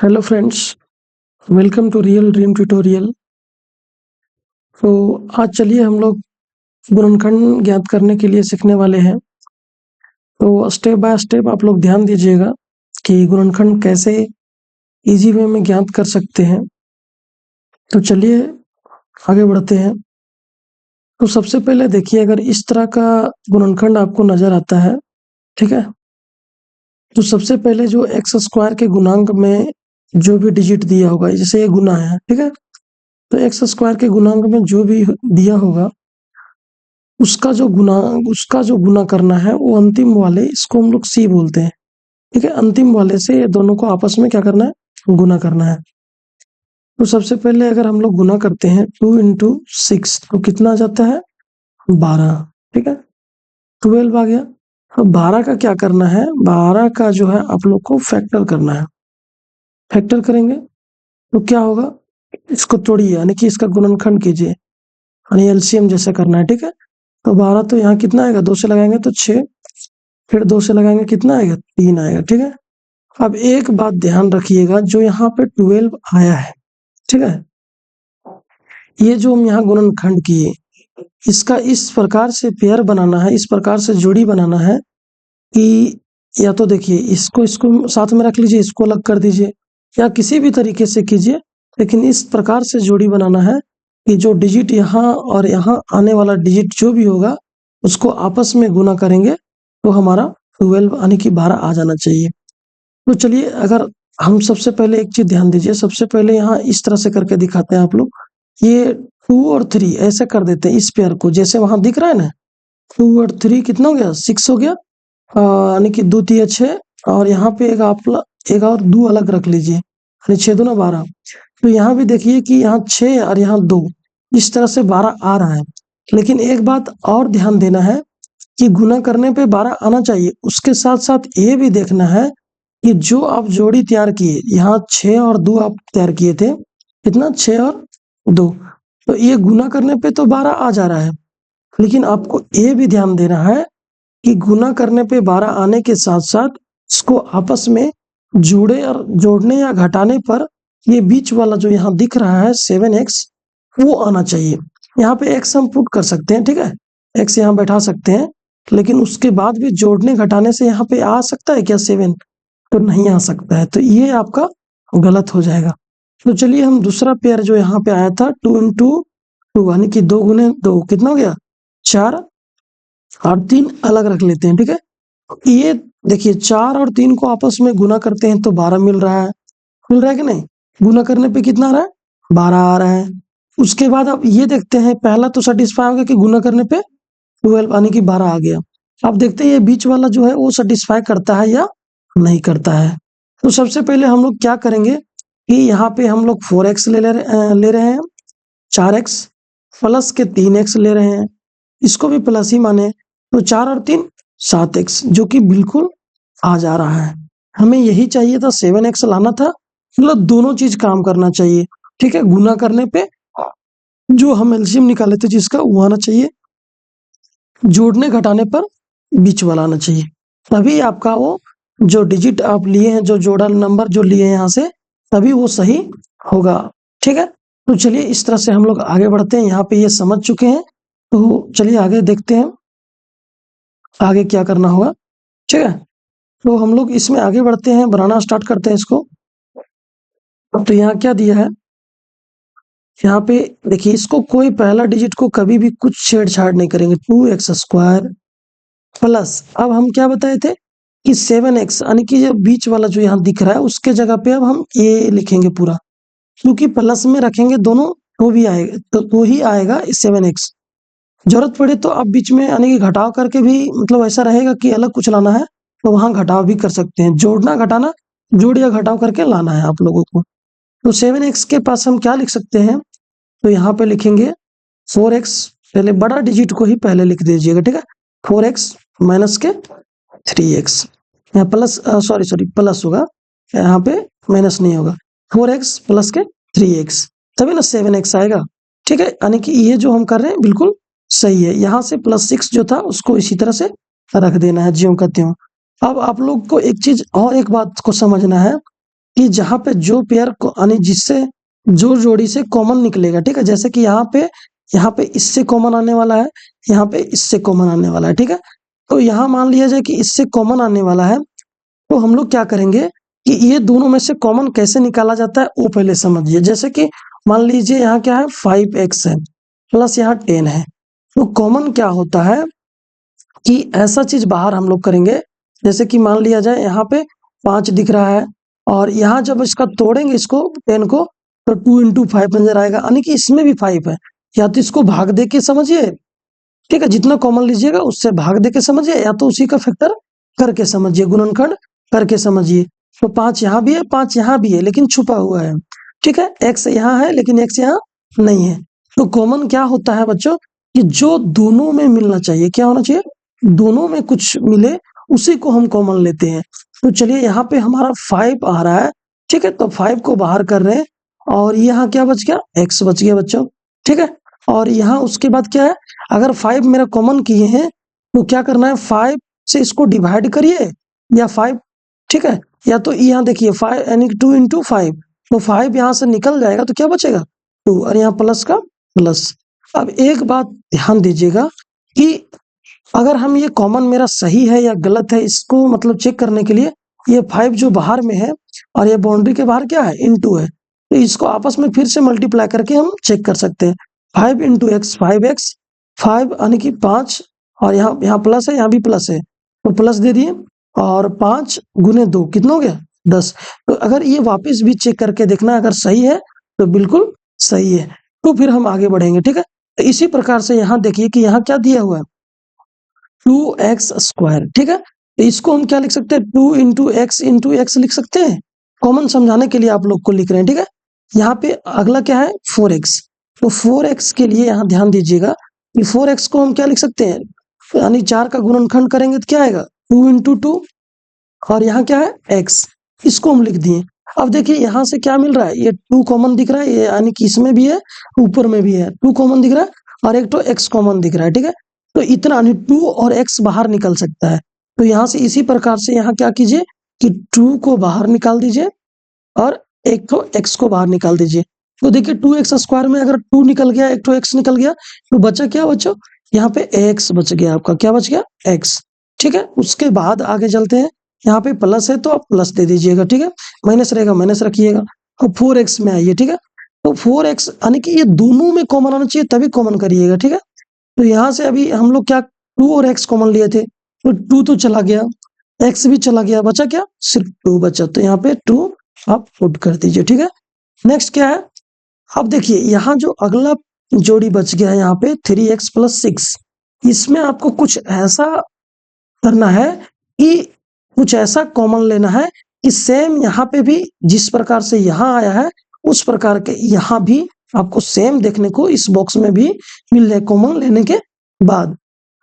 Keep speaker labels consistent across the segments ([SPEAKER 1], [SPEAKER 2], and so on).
[SPEAKER 1] Hello friends, welcome to real dream tutorial. तो आज चलिए हम लोग गुणनखंड ज्ञात करने के लिए सीखने वाले हैं। तो स्टेप बाय स्टेप आप लोग ध्यान दीजिएगा कि गुणनखंड कैसे इजी वे में ज्ञात कर सकते हैं। तो चलिए आगे बढ़ते हैं। तो सबसे पहले देखिए, अगर इस तरह का गुणनखंड आपको नजर आता है, ठीक है, तो सबसे पहले जो एक्स स्क्वायर के गुणांक में जो भी डिजिट दिया होगा, जैसे ये गुना है, ठीक है, तो एक्स स्क्वायर के गुणांक में जो भी दिया होगा उसका जो गुना करना है वो अंतिम वाले, इसको हम लोग सी बोलते हैं, ठीक है। अंतिम वाले से ये दोनों को आपस में क्या करना है, गुना करना है। तो सबसे पहले अगर हम लोग गुना करते हैं 2 into 6 तो कितना आ जाता है, 12, ठीक है, 12 आ गया। अब 12 का क्या करना है, 12 का जो है आप लोग को फैक्टर करना है। फैक्टर करेंगे तो क्या होगा, इसको तोड़िए, यानी कि इसका गुणनखंड कीजिए, यानी एलसीएम जैसे करना है, ठीक है। तो 12 तो यहाँ कितना आएगा, 2 से लगाएंगे तो 6, फिर 2 से लगाएंगे कितना आएगा, 3 आएगा, ठीक है। अब एक बात ध्यान रखिएगा, जो यहाँ पे 12 आया है, ठीक है, ये जो हम यहाँ गुणनखंड किए, इसका इस प्रकार से पेयर बनाना है, इस प्रकार से जोड़ी बनाना है कि या तो देखिए इसको इसको साथ में रख लीजिए, इसको अलग कर दीजिए, या किसी भी तरीके से कीजिए, लेकिन इस प्रकार से जोड़ी बनाना है कि जो डिजिट यहाँ और यहाँ आने वाला डिजिट जो भी होगा उसको आपस में गुना करेंगे तो हमारा 12 यानी कि 12 आ जाना चाहिए। तो चलिए, अगर हम सबसे पहले एक चीज ध्यान दीजिए, सबसे पहले यहाँ इस तरह से करके दिखाते हैं आप लोग, ये 2 और 3 ऐसे कर देते हैं, इस पेयर को जैसे वहां दिख रहा है ना, 2 और 3 कितना हो गया, 6 हो गया, यानी कि 2 3 6, और यहाँ पे एक और 2 अलग रख लीजिए, यानी 6 2 12। तो यहाँ भी देखिए कि यहाँ 6 और यहाँ 2, इस तरह से 12 आ रहा है। लेकिन एक बात और ध्यान देना है कि गुना करने पे 12 आना चाहिए, उसके साथ साथ ये भी देखना है कि जो आप जोड़ी तैयार किए, यहाँ 6 और 2 आप तैयार किए थे, कितना, 6 और 2, तो ये गुना करने पे तो 12 आ जा रहा है, लेकिन आपको ये भी ध्यान देना है कि गुना करने पे 12 आने के साथ साथ इसको आपस में जोड़े और जोड़ने या घटाने पर ये बीच वाला जो यहाँ दिख रहा है 7x, वो आना चाहिए। यहाँ पे x हम पुट कर सकते हैं, ठीक है, x यहाँ बैठा सकते हैं, लेकिन उसके बाद भी जोड़ने घटाने से यहाँ पे आ सकता है क्या 7, तो नहीं आ सकता है, तो ये आपका गलत हो जाएगा। तो चलिए हम दूसरा पेयर जो यहाँ पे आया था 2 into 2, यानी कि 2 गुने 2 कितना हो गया, 4, और 3 अलग रख लेते हैं, ठीक है। ये देखिए 4 और 3 को आपस में गुना करते हैं तो 12 मिल रहा है कि नहीं, गुना करने पे कितना आ रहा है, 12 आ रहा है। उसके बाद अब ये देखते हैं, पहला तो सेटिस्फाई हो गया कि गुना करने पे 12 यानी कि 12 आ गया। अब देखते हैं ये बीच वाला जो है वो सेटिस्फाई करता है या नहीं करता है। तो सबसे पहले हम लोग क्या करेंगे कि यहाँ पे हम लोग 4x ले रहे हैं, 4x प्लस के 3x ले रहे हैं, इसको भी प्लस ही माने, तो 4 और 3 7x, जो कि बिल्कुल आ जा रहा है। हमें यही चाहिए था, 7x लाना था, मतलब दोनों चीज काम करना चाहिए, ठीक है। गुना करने पे जो हम एलसीएम निकाले थे जिसका, वो आना चाहिए, जोड़ने घटाने पर बीच वाला आना चाहिए, तभी आपका वो जो डिजिट आप लिए हैं, जो जोड़ा नंबर जो लिए हैं यहाँ से, तभी वो सही होगा, ठीक है। तो चलिए इस तरह से हम लोग आगे बढ़ते हैं, यहाँ पे ये समझ चुके हैं, तो चलिए आगे देखते हैं आगे क्या करना होगा, ठीक है। तो हम लोग इसमें आगे बढ़ते हैं, बनाना स्टार्ट करते हैं इसको। तो यहाँ क्या दिया है, यहाँ पे देखिए, इसको कोई पहला डिजिट को कभी भी कुछ छेड़छाड़ नहीं करेंगे, 2x² प्लस, अब हम क्या बताए थे कि 7x, यानी कि जो बीच वाला जो यहाँ दिख रहा है उसके जगह पे अब हम a लिखेंगे पूरा, क्योंकि प्लस में रखेंगे दोनों तो भी आएगा, तो ही आएगा 7x। जरूरत पड़े तो आप बीच में यानी कि घटाव करके भी, मतलब ऐसा रहेगा कि अलग कुछ लाना है तो वहां घटाव भी कर सकते हैं, जोड़ना घटाना, जोड़ या घटाव करके लाना है आप लोगों को। तो 7x के पास हम क्या लिख सकते हैं, तो यहाँ पे लिखेंगे 4x, पहले बड़ा डिजिट को ही पहले लिख दीजिएगा, ठीक है, 4x माइनस के 3x, यहाँ प्लस सॉरी प्लस होगा, यहाँ पे माइनस नहीं होगा, 4x प्लस के 3x, तभी ना 7x आएगा, ठीक है। यानी कि ये जो हम कर रहे हैं बिल्कुल सही है, यहाँ से +6 जो था उसको इसी तरह से रख देना है, ज्यों का त्यों। अब आप लोग को एक चीज और, एक बात को समझना है कि जहां पे जो पेयर यानी जिससे जो जोड़ी से कॉमन निकलेगा, ठीक है, जैसे कि यहाँ पे इससे कॉमन आने वाला है, यहाँ पे इससे कॉमन आने वाला है, ठीक है। तो यहाँ मान लिया जाए कि इससे कॉमन आने वाला है, तो हम लोग क्या करेंगे कि ये दोनों में से कॉमन कैसे निकाला जाता है वो पहले समझिए। जैसे कि मान लीजिए यहाँ क्या है, 5x है प्लस यहाँ 10 है, तो कॉमन क्या होता है कि ऐसा चीज बाहर हम लोग करेंगे, जैसे कि मान लिया जाए यहाँ पे 5 दिख रहा है, और यहाँ जब इसका तोड़ेंगे इसको 10 को, तो 2 इंटू 5 नजर आएगा, यानी कि इसमें भी 5 है। या तो इसको भाग दे के समझिए, ठीक है, जितना कॉमन लीजिएगा उससे भाग दे के समझिए, या तो उसी का फैक्टर करके समझिए, गुणनखंड करके समझिए। तो 5 यहाँ भी है, 5 यहाँ भी है, लेकिन छुपा हुआ है, ठीक है, x यहाँ है लेकिन x यहाँ नहीं है। तो कॉमन क्या होता है बच्चों, कि जो दोनों में मिलना चाहिए, क्या होना चाहिए, दोनों में कुछ मिले, उसी को हम कॉमन लेते हैं। तो चलिए यहाँ पे हमारा 5 आ रहा है, ठीक है, तो 5 को बाहर कर रहे हैं, और यहाँ क्या बच गया, x बच गया बच्चों, ठीक है। और यहाँ उसके बाद क्या है, अगर 5 मेरा कॉमन किए हैं, तो क्या करना है, 5 से इसको डिवाइड करिए, या 5, ठीक है, या तो यहाँ देखिए 5 यानी कि 2 इंटू 5, तो 5 यहाँ से निकल जाएगा तो क्या बचेगा, 2, और यहाँ प्लस का प्लस। अब एक बात ध्यान दीजिएगा कि अगर हम ये कॉमन मेरा सही है या गलत है, इसको मतलब चेक करने के लिए, ये 5 जो बाहर में है और ये बाउंड्री के बाहर क्या है, इनटू है, तो इसको आपस में फिर से मल्टीप्लाई करके हम चेक कर सकते हैं। 5 इंटू एक्स 5x, 5 यानी कि 5, और यहाँ प्लस है, यहाँ भी प्लस है, तो प्लस दे दिए, और 5 गुने 2 कितना हो गया, 10। तो अगर ये वापस भी चेक करके देखना, अगर सही है तो बिल्कुल सही है, तो फिर हम आगे बढ़ेंगे, ठीक है। तो इसी प्रकार से यहाँ देखिए कि यहाँ क्या दिया हुआ है, 2x², ठीक है, तो इसको हम क्या लिख सकते हैं, 2 इंटू एक्स लिख सकते हैं, कॉमन समझाने के लिए आप लोग को लिख रहे हैं, ठीक है। यहाँ पे अगला क्या है, 4x, तो 4x के लिए यहाँ ध्यान दीजिएगा कि 4x को हम क्या लिख सकते हैं, यानी 4 का गुणनखंड करेंगे तो क्या आएगा, 2 इंटू 2, और यहाँ क्या है, x, इसको हम लिख दिए। अब देखिए यहाँ से क्या मिल रहा है, ये 2 कॉमन दिख रहा है, ये यानी कि इसमें भी है ऊपर में भी है, 2 कॉमन दिख रहा है, और एक तो x कॉमन दिख रहा है, ठीक है। तो इतना 2 और x बाहर निकल सकता है, तो यहाँ से इसी प्रकार से यहाँ क्या कीजिए कि 2 को बाहर निकाल दीजिए, और एक तो x को बाहर निकाल दीजिए। तो देखिए 2x² में अगर 2 निकल गया, एक तो x निकल गया, तो बचा क्या बच्चों, यहाँ पे x बच गया, आपका क्या बच गया, x, ठीक है। उसके बाद आगे चलते हैं, यहाँ पे प्लस है तो आप प्लस दे दीजिएगा, ठीक है, माइनस रहेगा माइनस रखिएगा, और 4x में आइए, ठीक है। तो 4x यानी कि ये दोनों में कॉमन आना चाहिए, तभी कॉमन करिएगा, ठीक है। तो यहाँ से अभी हम लोग क्या 2 और x कॉमन लिए थे, तो 2 तो चला गया, x भी चला गया, बचा क्या, सिर्फ 2 बचा, तो यहाँ पे 2 आप पुट कर दीजिए, ठीक है। नेक्स्ट क्या है, अब देखिए यहाँ जो अगला जोड़ी बच गया है, यहाँ पे 3x + 6, इसमें आपको कुछ ऐसा करना है कि कुछ ऐसा कॉमन लेना है कि सेम यहाँ पे भी जिस प्रकार से यहाँ आया है, उस प्रकार के यहाँ भी आपको सेम देखने को इस बॉक्स में भी मिल जाए, कॉमन लेने के बाद।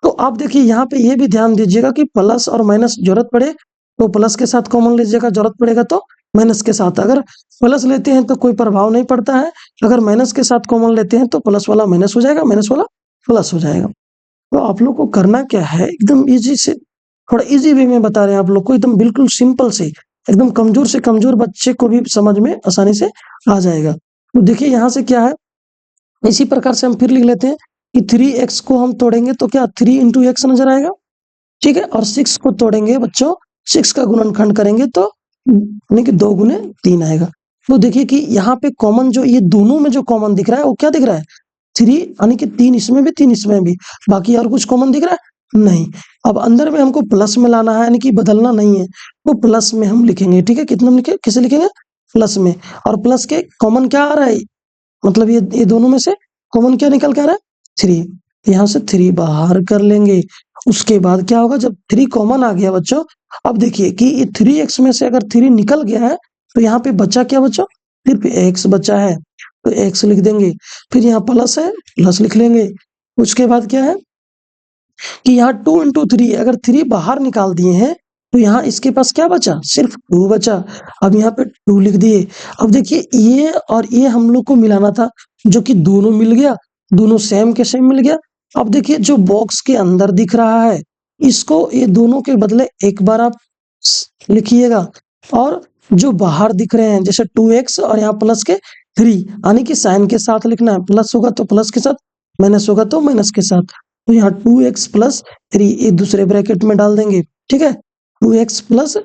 [SPEAKER 1] तो आप देखिए यहाँ पे ये भी ध्यान दीजिएगा कि प्लस और माइनस जरूरत पड़े तो प्लस के साथ कॉमन लीजिएगा, जरूरत पड़ेगा तो माइनस के साथ। अगर प्लस लेते हैं तो कोई प्रभाव नहीं पड़ता है, अगर माइनस के साथ कॉमन लेते हैं तो प्लस वाला माइनस हो जाएगा, माइनस वाला प्लस हो जाएगा। तो आप लोग को करना क्या है, एकदम इजी से, थोड़ा इजी वे में बता रहे हैं आप लोग को, एकदम बिल्कुल सिंपल से, एकदम कमजोर से कमजोर बच्चे को भी समझ में आसानी से आ जाएगा। तो देखिए यहाँ से क्या है, इसी प्रकार से हम फिर लिख लेते हैं कि 3x को हम तोड़ेंगे तो क्या 3 इंटू एक्स नजर आएगा, ठीक है, और 6 को तोड़ेंगे बच्चों, 6 का गुणनखंड करेंगे तो यानी कि 2 गुने 3 आएगा। तो देखिए कि यहाँ पे कॉमन जो ये दोनों में जो कॉमन दिख रहा है वो क्या दिख रहा है, 3, यानी कि 3 इसमें भी 3 इसमें भी, बाकी और कुछ कॉमन दिख रहा है नहीं। अब अंदर में हमको प्लस में लाना है, यानी कि बदलना नहीं है, तो प्लस में हम लिखेंगे, ठीक है, कितना लिखे, किसे लिखेंगे, प्लस में, और प्लस के कॉमन क्या आ रहा है, मतलब ये दोनों में से कॉमन क्या निकल के आ रहा है, 3, यहाँ से 3 बाहर कर लेंगे। उसके बाद क्या होगा, जब 3 कॉमन आ गया बच्चों, अब देखिए कि ये 3x में से अगर 3 निकल गया है तो यहाँ पे बचा क्या बच्चों, सिर्फ x बचा है, तो x लिख देंगे, फिर यहाँ प्लस है प्लस लिख लेंगे। उसके बाद क्या है कि यहाँ 2 इंटू 3, अगर 3 बाहर निकाल दिए हैं तो यहाँ इसके पास क्या बचा, सिर्फ 2 बचा, अब यहाँ पे 2 लिख दिए। अब देखिए ये और ये हम लोग को मिलाना था, जो कि दोनों मिल गया, दोनों सेम के सेम मिल गया। अब देखिए जो बॉक्स के अंदर दिख रहा है, इसको ये दोनों के बदले एक बार आप लिखिएगा, और जो बाहर दिख रहे हैं जैसे 2x और यहाँ प्लस के 3, यानी कि साइन के साथ लिखना है, प्लस होगा तो प्लस के साथ, माइनस होगा तो माइनस के साथ। तो यहाँ 2x प्लस 3 एक दूसरे ब्रैकेट में डाल देंगे, ठीक है, 2x प्लस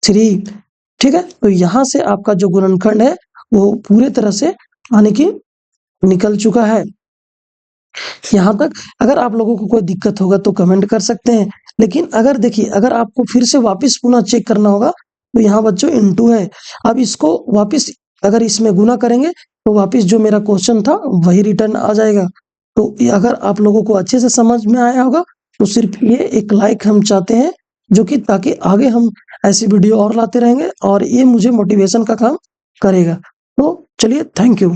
[SPEAKER 1] 3, ठीक है। तो यहाँ से आपका जो गुणनखंड है वो पूरे तरह से यानी कि निकल चुका है। यहाँ तक अगर आप लोगों को कोई दिक्कत होगा तो कमेंट कर सकते हैं, लेकिन अगर देखिए अगर आपको फिर से वापस पुनः चेक करना होगा तो यहाँ बच्चों इनटू है, अब इसको वापस अगर इसमें गुना करेंगे तो वापस जो मेरा क्वेश्चन था वही रिटर्न आ जाएगा। तो अगर आप लोगों को अच्छे से समझ में आया होगा तो सिर्फ ये एक लाइक हम चाहते हैं, जो कि ताकि आगे हम ऐसी वीडियो और लाते रहेंगे और ये मुझे मोटिवेशन का काम करेगा। तो चलिए, थैंक यू।